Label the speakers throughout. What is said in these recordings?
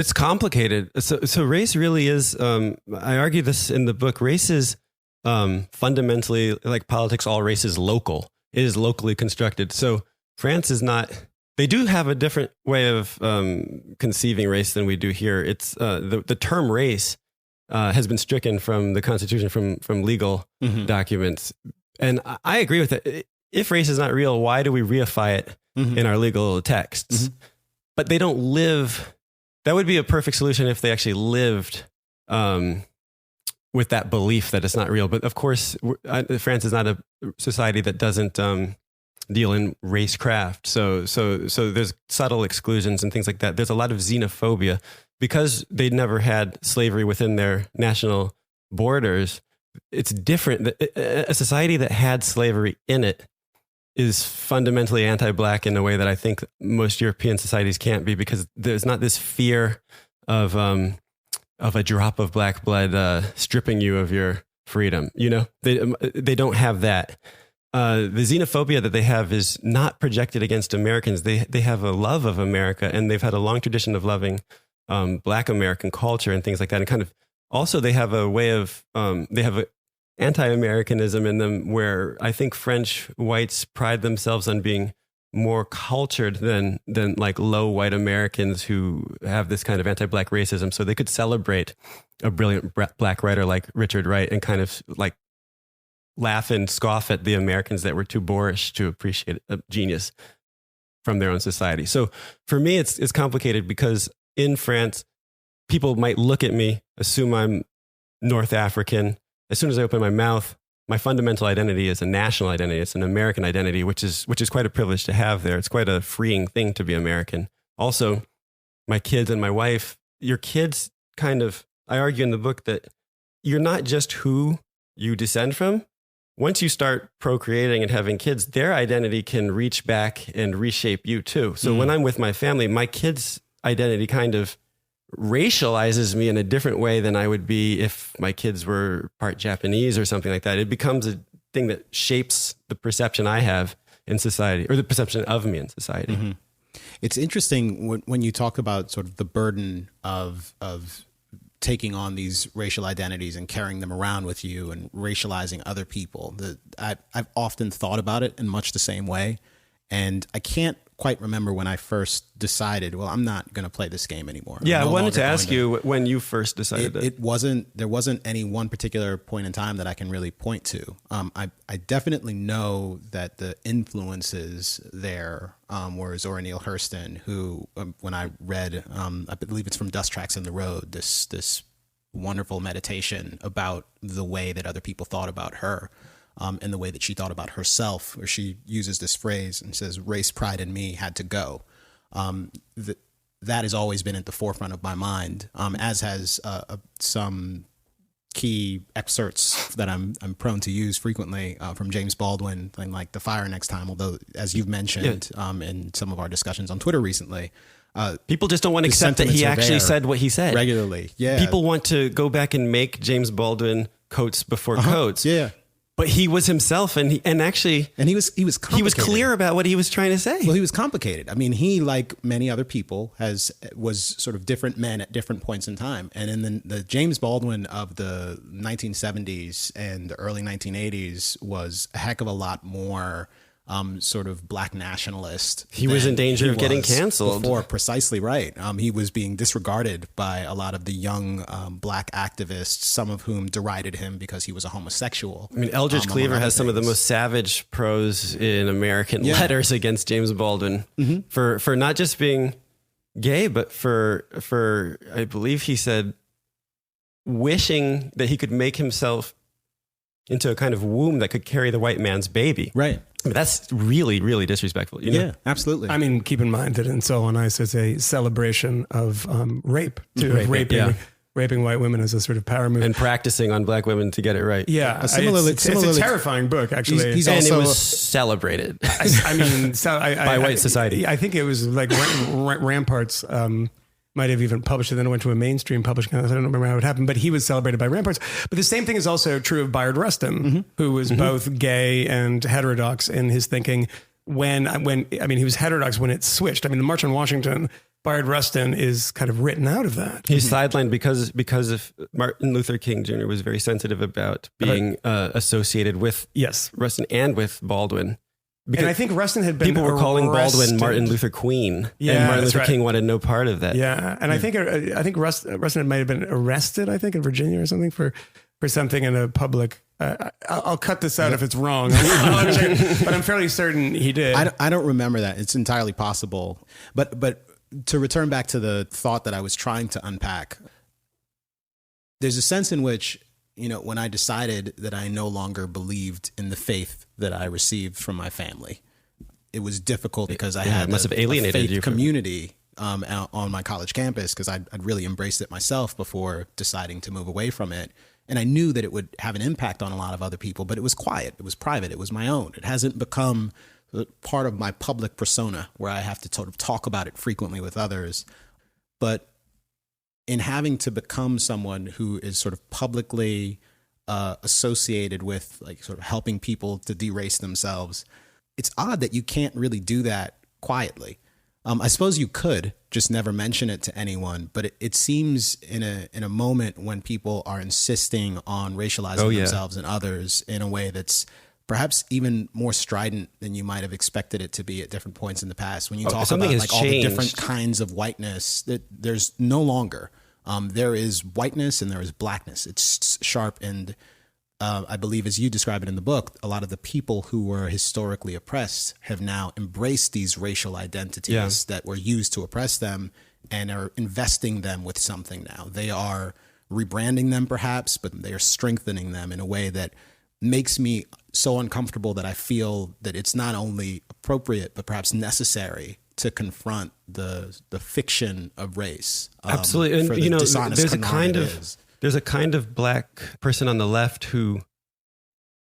Speaker 1: It's complicated. So race really is, I argue this in the book, race is fundamentally, like politics, all race is local. It is locally constructed. So France is not, they do have a different way of conceiving race than we do here. It's the term race has been stricken from the Constitution, from legal documents. And I agree with it. If race is not real, why do we reify it in our legal texts? But they don't live. That would be a perfect solution if they actually lived with that belief that it's not real. But of course, France is not a society that doesn't deal in racecraft. So there's subtle exclusions and things like that. There's a lot of xenophobia because they never had slavery within their national borders. It's different. A society that had slavery in it is fundamentally anti-Black in a way that I think most European societies can't be, because there's not this fear of a drop of Black blood stripping you of your freedom. You know, they don't have that. The xenophobia that they have is not projected against Americans. They have a love of America, and they've had a long tradition of loving Black American culture and things like that. And kind of also they have a way of they have a anti-Americanism in them, where I think French whites pride themselves on being more cultured than like low white Americans who have this kind of anti-Black racism. So they could celebrate a brilliant Black writer like Richard Wright and kind of like laugh and scoff at the Americans that were too boorish to appreciate a genius from their own society. So for me, it's complicated because in France, people might look at me, assume I'm North African. As soon as I open my mouth, my fundamental identity is a national identity. It's an American identity, which is quite a privilege to have there. It's quite a freeing thing to be American. Also, my kids and my wife, your kids kind of, I argue in the book that you're not just who you descend from. Once you start procreating and having kids, their identity can reach back and reshape you too. So when I'm with my family, my kids' identity kind of racializes me in a different way than I would be if my kids were part Japanese or something like that. It becomes a thing that shapes the perception I have in society, or the perception of me in society.
Speaker 2: It's interesting when you talk about sort of the burden of taking on these racial identities and carrying them around with you and racializing other people. I've often thought about it in much the same way. And I can't quite remember when I first decided, well, I'm not going to play this game anymore.
Speaker 1: Yeah, I wanted to ask you when you first decided that.
Speaker 2: There wasn't any one particular point in time that I can really point to. I definitely know that the influences there were Zora Neale Hurston, who, when I read, I believe it's from Dust Tracks in the Road, this wonderful meditation about the way that other people thought about her. And the way that she thought about herself, where she uses this phrase and says, race, pride in me had to go. That has always been at the forefront of my mind, as has some key excerpts that I'm prone to use frequently from James Baldwin, like The Fire Next Time, although, as you've mentioned in some of our discussions on Twitter recently,
Speaker 1: people just don't want to accept that he actually said what he said.
Speaker 2: Regularly, yeah.
Speaker 1: People want to go back and make James Baldwin quotes before quotes.
Speaker 2: Yeah.
Speaker 1: But he was himself, and he was clear about what he was trying to say.
Speaker 2: Well, he was complicated. I mean, he, like many other people, was sort of different men at different points in time. And in the James Baldwin of the 1970s and the early 1980s was a heck of a lot more sort of Black nationalist.
Speaker 1: He was in danger of getting canceled.
Speaker 2: Before, precisely right. He was being disregarded by a lot of the young Black activists, some of whom derided him because he was a homosexual.
Speaker 1: I mean, Eldridge Cleaver has some of the most savage prose in American letters against James Baldwin for not just being gay, but for I believe he said, wishing that he could make himself into a kind of womb that could carry the white man's baby. Right. I mean, that's really, really disrespectful. You know?
Speaker 2: Yeah, absolutely.
Speaker 3: I mean, keep in mind that in So On Ice, it's a celebration of rape, raping white women as a sort of power move.
Speaker 1: And practicing on Black women to get it right.
Speaker 3: Yeah. Similarly, it's a terrifying book, actually.
Speaker 1: He's also, and it was celebrated by white society.
Speaker 3: I think it was like Ramparts might have even published it, then it went to a mainstream publishing house. I don't remember how it happened, but he was celebrated by Ramparts. But the same thing is also true of Bayard Rustin, who was both gay and heterodox in his thinking, when I mean, he was heterodox when it switched. I mean, the March on Washington, Bayard Rustin is kind of written out of that.
Speaker 1: He's sidelined because of Martin Luther King Jr. was very sensitive about being associated with Rustin and with Baldwin. Because
Speaker 3: and I think Rustin had been
Speaker 1: people were calling Baldwin
Speaker 3: arrested.
Speaker 1: Martin Luther Queen,
Speaker 3: Yeah,
Speaker 1: and Martin
Speaker 3: that's
Speaker 1: Luther
Speaker 3: right.
Speaker 1: King wanted no part of that.
Speaker 3: Yeah, and I think Rustin might have been arrested, I think, in Virginia or something for something in a public. I'll cut this out if it's wrong, but I'm fairly certain he did.
Speaker 2: I don't remember that. It's entirely possible. But to return back to the thought that I was trying to unpack, there's a sense in which, when I decided that I no longer believed in the faith that I received from my family, it was difficult because I had
Speaker 1: must have alienated
Speaker 2: a faith
Speaker 1: you
Speaker 2: community out on my college campus, because I'd really embraced it myself before deciding to move away from it. And I knew that it would have an impact on a lot of other people, but it was quiet. It was private. It was my own. It hasn't become part of my public persona where I have to sort of talk about it frequently with others. But in having to become someone who is sort of publicly associated with like sort of helping people to de-race themselves, it's odd that you can't really do that quietly. I suppose you could just never mention it to anyone, but it seems in a moment when people are insisting on racializing themselves and others in a way that's perhaps even more strident than you might have expected it to be at different points in the past. When you talk about like all the different kinds of whiteness, that there's no longer. There is whiteness and there is blackness. It's sharp, and I believe, as you describe it in the book, a lot of the people who were historically oppressed have now embraced these racial identities that were used to oppress them and are investing them with something now. They are rebranding them perhaps, but they are strengthening them in a way that makes me so uncomfortable that I feel that it's not only appropriate, but perhaps necessary to confront the fiction of race.
Speaker 1: Absolutely. And, there's a kind of black person on the left who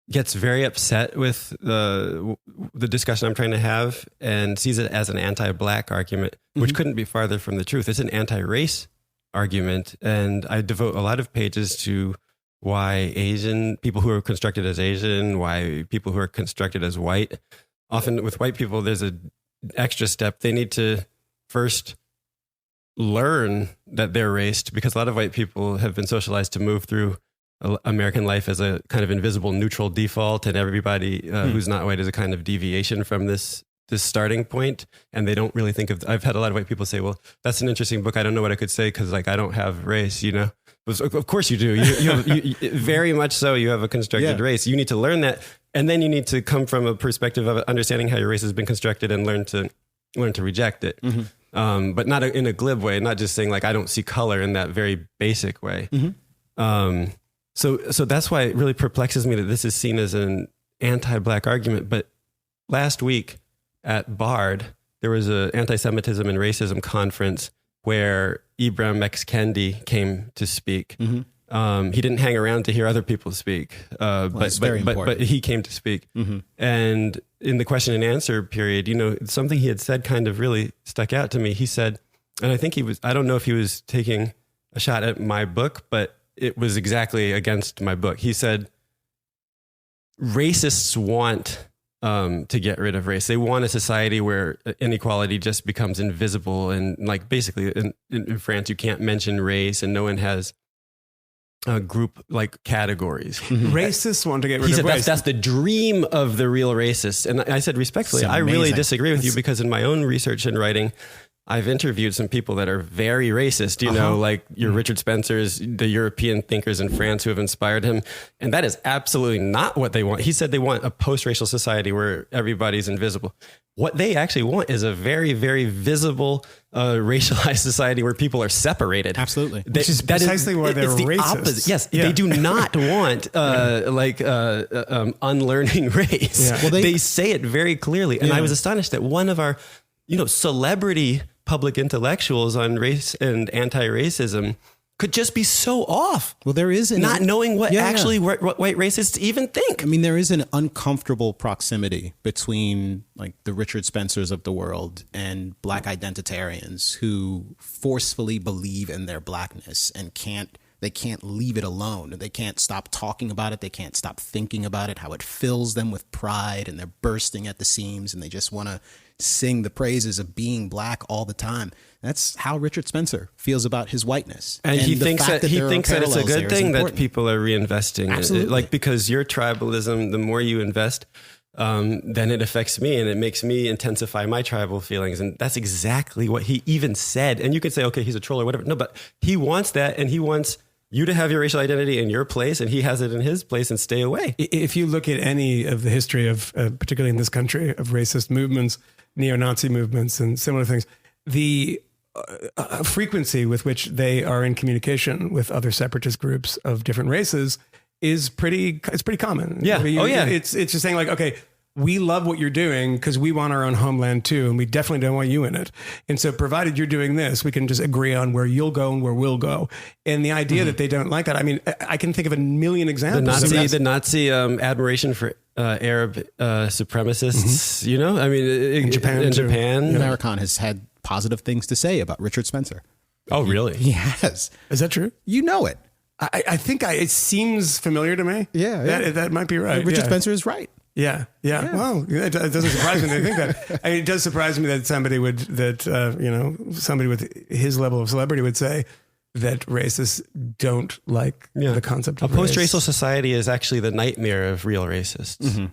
Speaker 1: gets very upset with the discussion I'm trying to have and sees it as an anti-black argument, which couldn't be farther from the truth. It's an anti-race argument. And I devote a lot of pages to why Asian people who are constructed as Asian, why people who are constructed as white. Often with white people, there's an extra step. They need to first learn that they're raced, because a lot of white people have been socialized to move through American life as a kind of invisible neutral default, and everybody who's not white is a kind of deviation from this starting point. And they don't really think of, I've had a lot of white people say, well, that's an interesting book. I don't know what I could say because like I don't have race, Of course you do. You very much so. You have a constructed race. You need to learn that. And then you need to come from a perspective of understanding how your race has been constructed and learn to reject it. But not in a glib way, not just saying like, I don't see color in that very basic way. So that's why it really perplexes me that this is seen as an anti-black argument. But last week at Bard, there was an anti-Semitism and racism conference where Ibram X. Kendi came to speak. He didn't hang around to hear other people speak, but he came to speak. And in the question and answer period, something he had said kind of really stuck out to me. He said, and I think I don't know if he was taking a shot at my book, but it was exactly against my book. He said, racists want to get rid of race. They want a society where inequality just becomes invisible. And like basically in France, you can't mention race and no one has group like categories.
Speaker 3: Racists want to get rid of race.
Speaker 1: That's the dream of the real racists. And I said, respectfully, I really disagree with you, because in my own research and writing, I've interviewed some people that are very racist, like your Richard Spencer's, the European thinkers in France who have inspired him. And that is absolutely not what they want. He said they want a post-racial society where everybody's invisible. What they actually want is a very, very visible, racialized society where people are separated.
Speaker 2: Absolutely.
Speaker 3: Which is precisely why they're racist.
Speaker 1: Yes, they do not want unlearning race. Yeah. Well, they say it very clearly. And I was astonished that one of our celebrity public intellectuals on race and anti-racism could just be so off.
Speaker 2: Well, there is
Speaker 1: not knowing what what white racists even think.
Speaker 2: I mean, there is an uncomfortable proximity between like the Richard Spencers of the world and black identitarians who forcefully believe in their blackness and can't They can't leave it alone. They can't stop talking about it. They can't stop thinking about it, how it fills them with pride, and they're bursting at the seams, and they just want to sing the praises of being black all the time. That's how Richard Spencer feels about his whiteness.
Speaker 1: And he thinks that it's a good thing that people are reinvesting.
Speaker 2: Absolutely.
Speaker 1: Like, because your tribalism, the more you invest, then it affects me and it makes me intensify my tribal feelings. And that's exactly what he even said. And you could say, okay, he's a troll or whatever. No, but he wants that, and he wants you to have your racial identity in your place, and he has it in his place, and stay away.
Speaker 3: If you look at any of the history of, particularly in this country, of racist movements, neo-Nazi movements, and similar things, the frequency with which they are in communication with other separatist groups of different races is pretty common.
Speaker 1: Yeah.
Speaker 3: I mean, it's just saying like, okay, we love what you're doing because we want our own homeland too, and we definitely don't want you in it. And so provided you're doing this, we can just agree on where you'll go and where we'll go. And the idea that they don't like that, I mean, I can think of a million examples.
Speaker 1: The Nazi admiration for Arab supremacists, you know, I mean, in Japan.
Speaker 2: Americon has had positive things to say about Richard Spencer.
Speaker 1: Oh, really?
Speaker 2: He has.
Speaker 3: Is that true?
Speaker 2: You know it.
Speaker 3: I think it seems familiar to me.
Speaker 2: Yeah.
Speaker 3: That might be right.
Speaker 2: Richard Spencer is right.
Speaker 3: Yeah. Well, it doesn't surprise me they think that. I mean, it does surprise me that somebody with his level of celebrity would say that racists don't like the concept of
Speaker 1: a post-racial society is actually the nightmare of real racists.
Speaker 2: Mm-hmm.